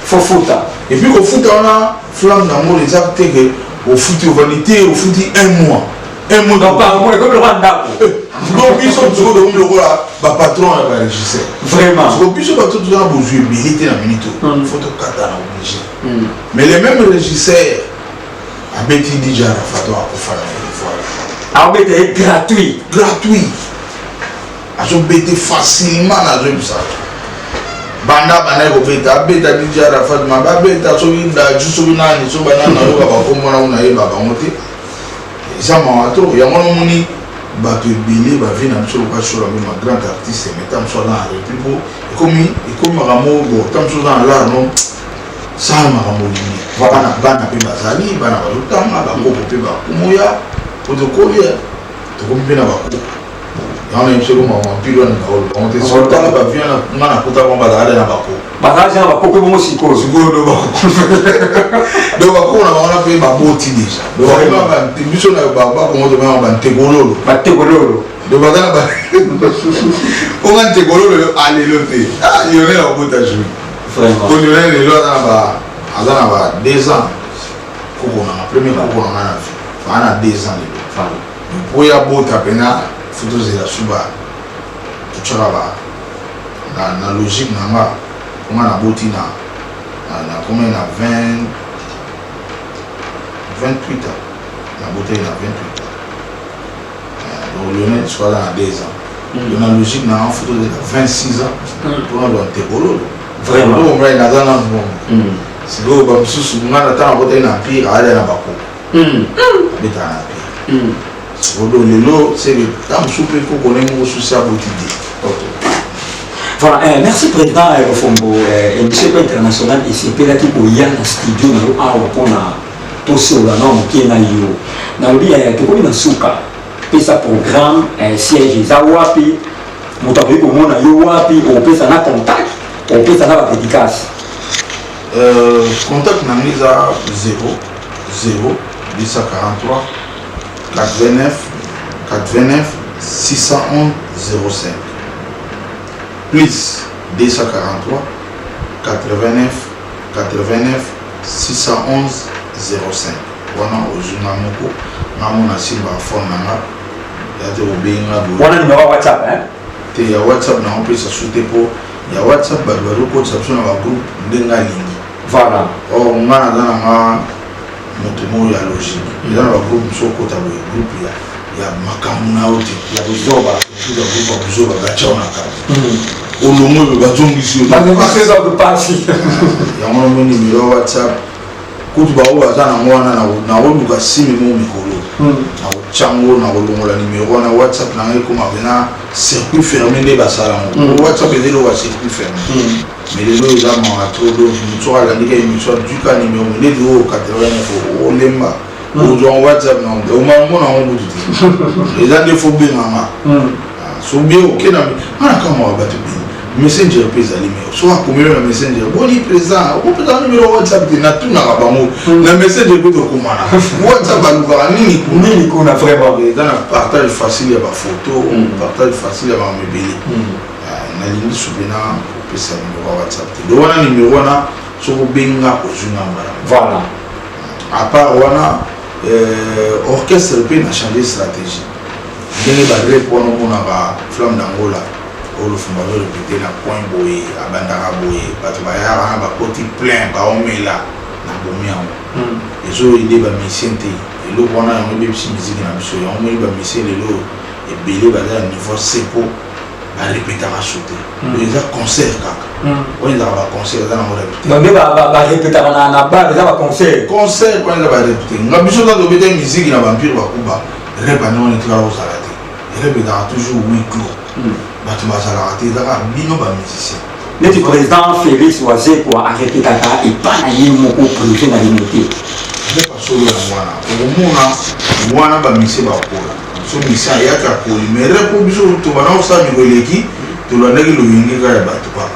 faut fouta et puis au foot on a flamme d'amour les actes que au foot vanité au foot un mois un mot donc par contre comme le Rwanda donc ils sont toujours de le rôle ba patron et ba régisseur vraiment parce que puis ba tout dans besoin militer na minute faut te kata na obligé mais les mêmes régisseurs a beti déjà Rafato a kofana ah mais gratuit a sont bêté facilement na zone ça banda ko beta déjà Rafato ma ba beta so inda juste binani so banana yo ba ko mona una ye ba ngote ça m'a trop ya mona moni bato ebele bavie na biso loka sur même grand artiste mais tam so dans le plus beau et comme makambo bo tam so dans l'art non ça makambo limi bana pe bazali bana bazotanga bakoko pe bakumoya otokolia tokomi pe na bakoko yango na biso koma mampilo na kaolo bango te sotala bavie nga na kuta bango bazali na bakoko bazali na bakoko bongo sikoyo do bakoko donc bakoko na bango na pe baboti déjà donc biso na bakongo tomema bantegololo donc baza na onga ntegololo alelo te lionel akobota jour po lionel lelo aza na ba 2 ans koko nanga premier koko nanga na vie baa na 2 ans lelo po ya bota pena foto zela suba totshaka na logique nanga onga na boti na combien na 28 ans la bouteille na 28 ans donc Lionel soit dans 2 ans dans la logique na en photo de 26 ans pour nous un tegolo vraiment on va na dans bon c'est go ba susu ngana ta bouteille na pire ala na bako beta na pire odo lelo c'est que tam soupe ko connait mo souci à bouteille. Voilà, merci président Fombo, émission internationale et c'est là qui pour y aller studio na awa pona tosola non qui na yo. Na bi to ko na suka. Pesa programme siège za wapi motabi ko mona yo wapi o pesa na contact, o pesa na dédicace. Contact na mise 0 1043 89 611 05. Plus 243 89 611 05. Wana ozuna moko ngamona simba phone nanga yate obenga bo. Wana numéro WhatsApp te ya WhatsApp na on peut se souter pour ya WhatsApp ba ko subscription na groupe ndenga lingi. Voilà. Oh ngana na motomo ya logique. Ila na groupe soko tabo groupe ya makamuna ote ya buzoba gacha na kati. Olongo be bazongisi na négocier dans le passé ya mona mo numéro WhatsApp kutu ba o azana ngwana na oluka simi mo mikolo na chango na olongola numéro na WhatsApp na ngeko mabena circuit fermé de basala mo WhatsApp est le circuit fermé mais les deux za ma trop do muto ala ndika émission du ka numéro de 89 o lemba o jo WhatsApp na o ma mo na mo butu les gens faut bien mama so bien OK na ana kama wabatu messenger pesa limeo so akomelo na messenger boni présent o pesa numéro WhatsApp na tout na bango na messenger ko to komana WhatsApp aluka nini ko na vraiment dans la partage facile ya ba photo partage facile ya ba mobile na lingi subena pesa numéro WhatsApp do wana numéro na so benga ko juna mbala voilà à part wana orchestre pe na changer stratégie ndenge ba répondre mona ba flamme d'Angola au fond va répéter na point boy abandaka boy bato baya wana ba koti plein ba omela na bomia et so ide ba mission te et lo wana yango be musique na biso yango mo ba mission lelo et belé ba na niveau sepo ba répéter à sauter les concert kaka on a ba concert dans na répéter donc ba répéter na ba les ba concert quand on a ba répéter nga biso da do bete musique na vampire ba kuba répéter on est là aux arrêter répéter toujours huis clos bato bazalaka te ezaka bino bamusicien neti président Félix Oise ko arrêtetaka epa na ye moko privé na limité nde basolo yango wana okomona wana bamisie bakola so misie ayaki akoli mais repo biso tobana osala miko eleki tolandaki loyenge kaka ya bato kaka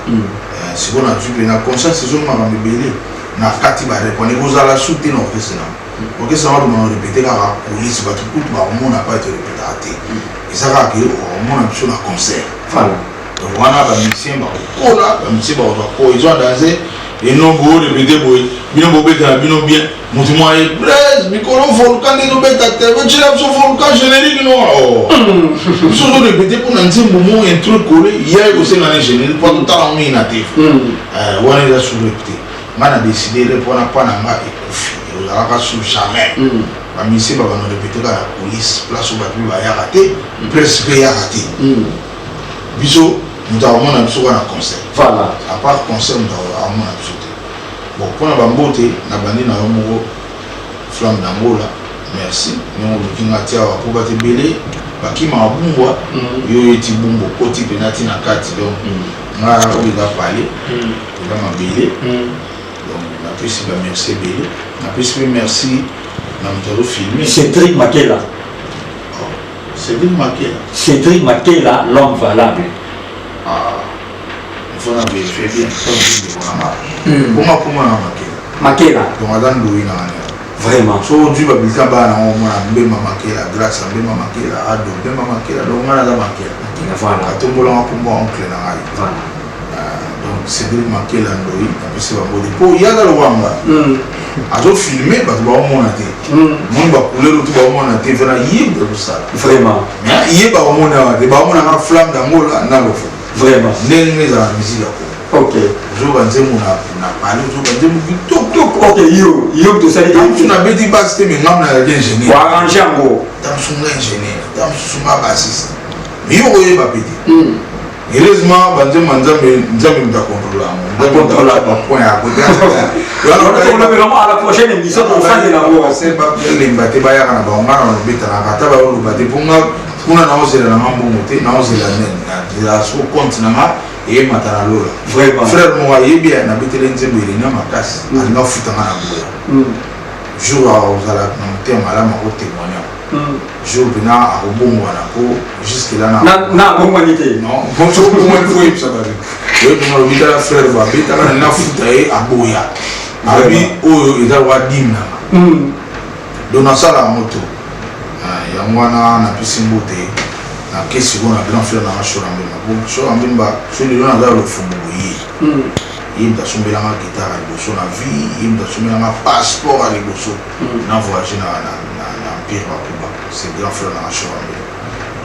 siko na zwi mpena conscience ezomaka mibele na kati barepone kozala su te na orkestre nango orkestre nango tomana orepete kaka polise bato kutu bakomona pa ete orepetaka te eza kaka ke omona biso na concert donc wana bamisien bakokola bamisien bakozwa cohésion danse et non beau répéter boy bien bien monte moi Blaise micro volcan des obéta tu l'as sur volcan générique non oh je répéter pour un petit moment un truc collé hier aussi l'année générique pas tout temps mis natif on est là sur répéter man a décidé de prendre pas na ma et on a pas sur jamais ba misi ba nous répéter la police place où ba tu va y rater presque y rater biso nous avons un concert. Voilà. À part concert, nous avons un absurde. Bon, pour la bambote, na bandi na yomo flamme d'Angola. Merci. Nous avons le tia pour battre belé. Baki ma bumbo, yo eti bumbo koti penati na kati donc. Na on va parler. Il va ma belé. Donc na plus ba merci belé. Na plus merci na mtaro filmer. Cédric Makela. Cédric Makela. Cédric Makela, l'homme valable. Il faut vérifier bien comment Makela. donc madame Louis vraiment so du babika bana on m'a mbema Makela grâce à mbema Makela ado mbema Makela donc on a la Makela voilà atombola makombo oncle na ngai voilà donc Cédric Makela Louis apesi ba bodi po yaga lo wamba azo filmer ba ba mona te mon ba couleur tout ba mona te vena yib de ça vraiment mais yib ba mona te ba mona na flamme d'Angola na lo vraiment nenge za musique yako ok je vais dire na parler je vais dire tok ok yo to sali tu na beti basse te mais ngam na ingénieur wa arranger ngo tam sunga ingénieur tam sunga bassiste mais yo oye ba peti heureusement banze manzambe nzambe mta contrôler ba point à côté alors on le verra à la prochaine émission pour faire de la voix c'est pas les baté ba ya kana ba ngara no beta na kata ba lo baté ponga kuna na ozela na mambo moté na ozela nen la so compte na et matana lola vraiment frère moi yebia na betele nzembe ile na makasi alinga futa na boya jour ozala na tema la ma témoigner jour bina a robongo na ko jusque là na bonganité non bon so ko mo foi ça va et pour le bitala frère va bitala na futa e aboya abi oyo eza wa dimna dona sala moto ya mwana na pisimbote na kesi bona grand frère na shora mbema bon shora mbemba soli lona za le fumbu yi yimta sombela ma guitare liboso na vie yimta sombela ma passeport à liboso na voyager na empire ba kuba c'est grand frère na shora mbema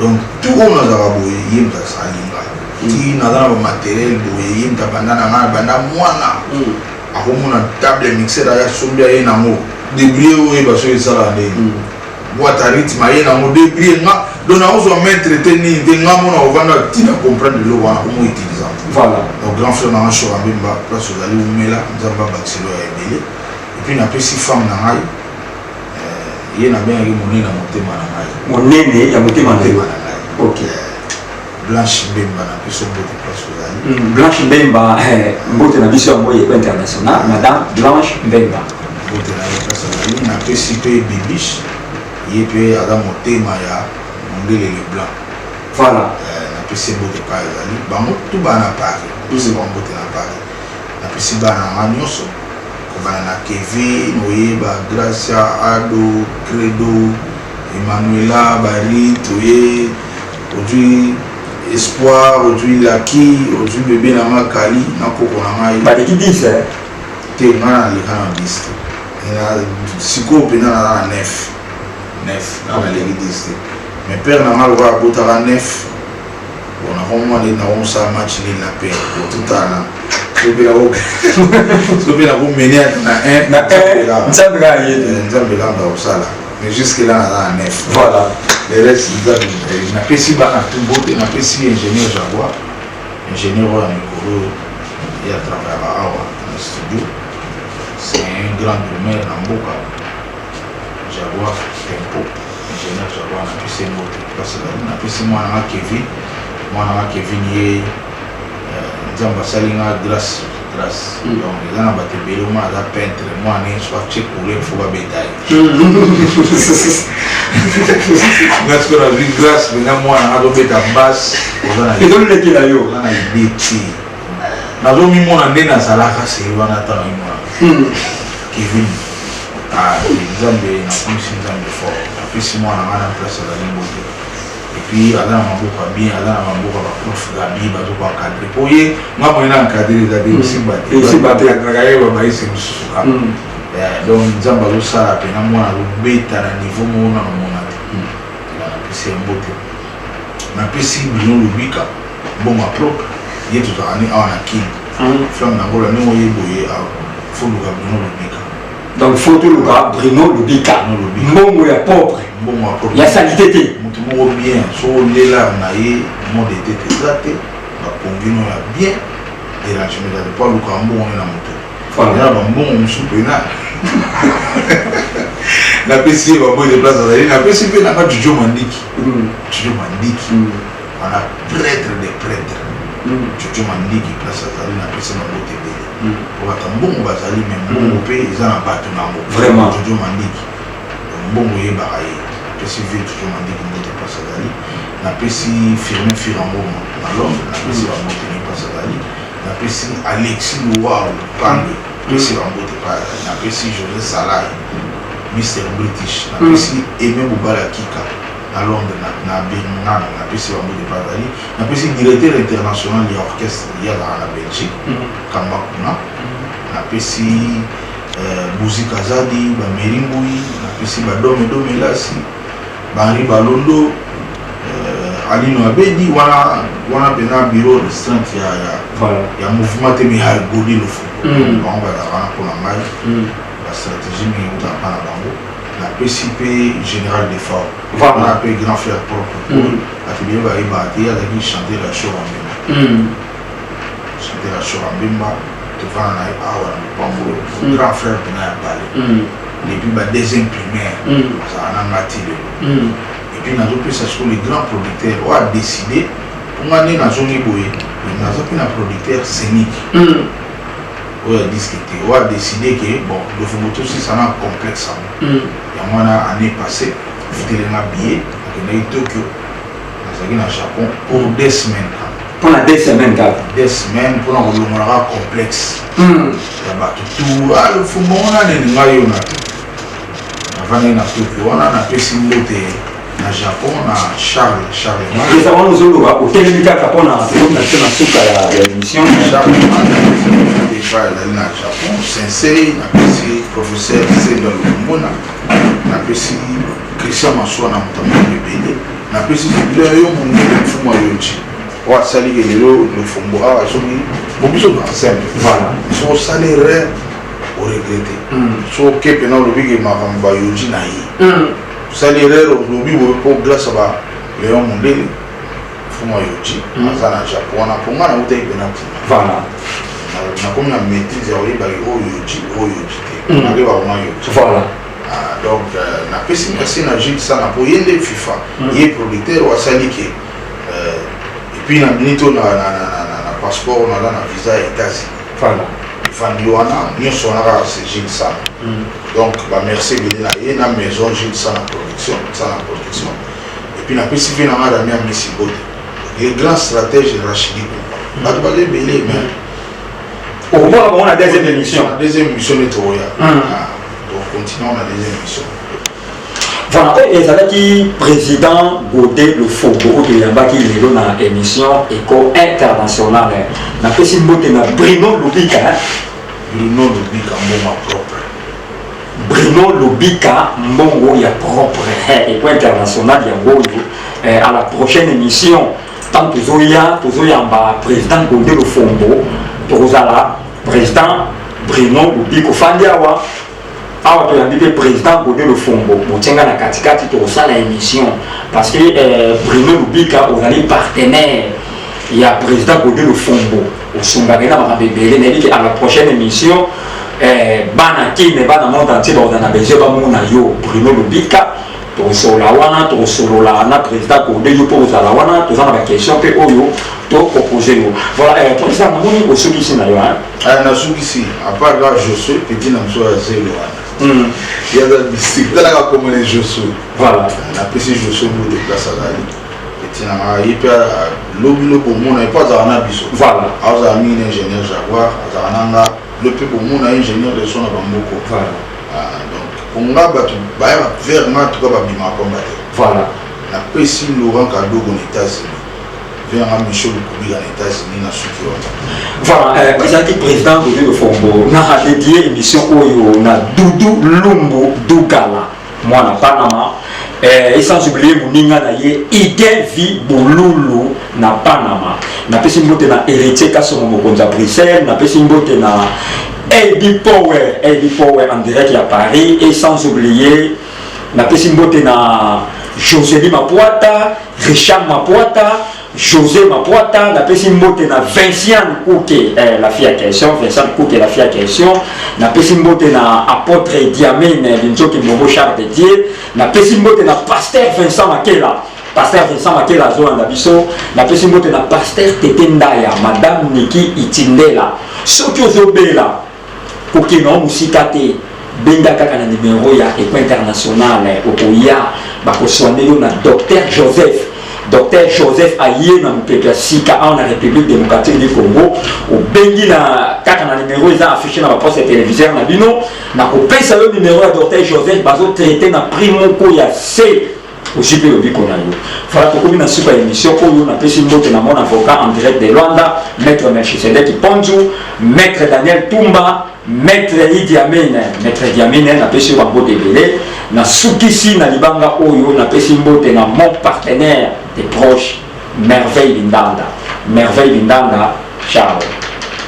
donc tout on a za boye yimta salinga ti na za ba matériel boye yimta bandana na banda mwana akomona table mixer ya sombia ye nango débrouiller oye ba so esala ndeni boîte à rythme aye nango débrouiller nga donc on se met entretenir des gens on va nous comprendre le roi comment utiliser voilà donc grand frère na shora mbemba place aux allez umela nzamba baxelo ya ebele et puis na pesi femme na ngai ye na bien monene na motema na ngai monene ya motema na ngai ok Blanche Mbemba na peso bote place aux allez Blanche Mbemba mbote na biso moye international madame Blanche Mbemba bote na place aux allez na pesi pe bibiche ye pe ada motema ya Mondele le blanc voilà na pesi bote pa ezali bango tout bana Paris pesi bango bote na Paris na pesi bana manyoso ko bana na Kevin oyeba Gracia Ado Credo Emmanuela Bari toye aujourd'hui Espoir aujourd'hui Laki aujourd'hui bébé na Makali na koko na ngai ba qui dit ça te ngana le kana liste ina siko pena na 9 na le liste mais père na mal va botara 9 on a vraiment les na on sa match ni la paix tout ana so bien la mener na 1 nzambe la ndo sala mais jusque là na 9 voilà le reste na pesi ba na tumbote na pesi ingénieur Jaguar ingénieur en Nikolo il a travaillé à Awa dans le studio c'est un grand maire en Mboka Jaguar Tempo ingénieur Jaguar na pesi moto parce que na pesi mwana Kevin ye nzamba salinga grâce donc il a battu bello ma da peintre moi ne soit check pour les faut bétail parce que la vie grâce mais moi na do beta basse et donc le kila yo na idée na do mi mona ndena salaka se wana ta moi Kevin nzambe na kumisi nzambe fort na pesi moi na place la limbo et puis à la mamboka bien à la mamboka ba prof gabi ba to ba cadre pour y moi moi na cadre da de aussi battre ba ba ese musuka donc nzamba lo sala pe na mwana lo beta na niveau mona na mona na pesi mbote na pesi bino lubika bon ma propre yetu tani awana kin flam na ngola ni moye boye a fulu ga bino lubika donc photo le gars Bruno Lubika mbongo ya propre ya salité te mutu mo bien so lela na ye mo de tete zate ba pongino ya bien et là je me donne pas le cambo na moto voilà ba mbongo musupena na pesi ba boy de place azali na pesi pe na ka Jojo Mandiki ana prêtre de prêtre Jojo Mandiki place azali na pesi na moto te pour mbongo bazali même mbongo pe ezana bato na mo vraiment Jojo Mandiki mbongo ye ba ye pesi vie Jojo Mandiki moto place azali na pesi firme firambo na Londres na pesi ba moto ni place azali na pesi Alexis Loa Pange pesi ba moto pa na pesi José Salai Mr British na pesi Aimé Boubala Kika à Londres na Birmingham na pesi ba moto pa azali na pesi directeur international ya orchestre ya la Belgique kamba kuna na pesi Bouzi Kazadi ba Merimbui na pesi ba Dome Lasi ba Henri Balondo Alino Abedi wana pena bureau restaurant ya mouvement te mi har godi lo fu ba ba wana ko na mai la stratégie mi uta pana bango na PCP général des forts voilà pe grand frère propre atelier ba iba te ya qui chanter la show chanter la show mbimba te fana na awa na bango grand frère pena ya bale depuis ba deuxième primaire ça na ngati le et puis nous avons les grands producteurs ont décidé pour aller dans la zone boye nous avons un producteur scénique on a discuté on a décidé que bon le photo aussi ça a un complexe il y a moi année passée j'étais dans un billet on a eu Tokyo nous allons au Japon pour 2 semaines pendant 2 semaines 2 semaines pour nous le complexe il y a tout le photo on a des ngayo na avant d'aller à Tokyo on a appelé Simbote na Japon na Charles les avons nous au hôtel Mika Japon na suka ya émission Charles des frères na Japon sensei na pesi professeur Cédric Lumona na pesi Christian Maswa na mutama bébé na pesi le yo mungu mfumo yochi wa sali lelo le fumbo awa sobi bobiso na simple voilà so salaire au regretter so kepe na lobiki makamba yoji na yi salaire au lobby pour grâce à Léon Mondele fuma yoji azana Japon na ponga na utai penalty voilà na comme na maîtrise ya oyiba yoji te arrive à moi yoji voilà donc na pesi merci na Gilles sana pour yende FIFA yé producteur wa salike et puis na minito na passeport na visa ya États-Unis voilà fandi wana nyonso wana c'est Gilles sana donc bah merci bien na na maison Gilles sana production et puis na pesi bien na madame ya Messi Bote les grands stratèges Rachidi ba to ba les belé mais au revoir on a deuxième émission de Troya donc continuons la deuxième émission voilà et ça qui président Godé le Fogo de Yamba qui est dans émission éco internationale na pesi Bote na Bruno Lubika mbongo propre Bruno Lubika mbongo ya propre éco international ya ngoyo à la prochaine émission tant tozoyamba président Godé le Fogo tozala président Bruno Lubika fandiawa awa toyambi pe président Godé le Fongo botenga na katikati tozosala émission parce que Bruno Lubika ozali partenaire ya président Godé le Fongo osumbaki na makambo ebele nayebi ke à la prochaine émission bana kine bana monde entier bazana besoin bamona yo Bruno Lubika tosolola wana tosolola na président Godé yo mpo ozala wana toza na baquestion mpe oyo topropose yo voilà président namoni osukisi na yo nasukisi apart là je suis petit na moso ya zelo wana yaza mystique talaka comme les Josué voilà na pesi Josué mo de place azali petit na yepe lobilo bomona e pas azana biso voilà azana mine ingénieur Jaguar azana nga le pe bomona ingénieur de son abamboko voilà donc pour nga batu ba vraiment tout ka ba bima combattre voilà na pesi Laurent Kadogo aux États-Unis. Vers Michel Koubi aux États-Unis, na suki wana. Voilà, président président de Fombo, na dédié émission oyo na Doudou Lumbu Dukala, moi na Panama, et sans oublier Mouninga na ye Idevi Boululu na Panama. Na pesi mbote na héritier Kassomo Mokonza Bruxelles, na pesi mbote na Eddie Power en direct à Paris, et sans oublier na pesi mbote na Josélie Mapuata, Richard Mapuata, José Mapuata, la pesi mbote na Vinciane Kouké, la fille à question, Vinciane Kouké, la fille à question, la pesi mbote na apôtre Diamine, Linzoki Momo Charles de Dieu, la pesi mbote na pasteur Vincent Makela, Zoan Nabiso, la pesi mbote na pasteur Tetendaya, Madame Niki Itindela, Soki Ozobela, Kouké no Musikate, Benga kaka na numéro ya Éco International, Okoya, Bakoswane yo na Docteur Joseph Aye na Mpeka Sika en République démocratique du Congo au bengi na kaka na numéro ils ont affiché na poste téléviseur na bino na ko pesa le numéro ya Docteur Joseph bazo traité na primo ko ya C au JP Obiko na yo fala to komi na super émission oyo na pesi mbote na mon avocat en direct de Luanda maître Melchisedek Ponzu maître Daniel Tumba maître Idi Amene na pesi bango debele na sukisi na libanga oyo na pesi mbote na mon partenaire des proches Merveille Bindanda, ciao.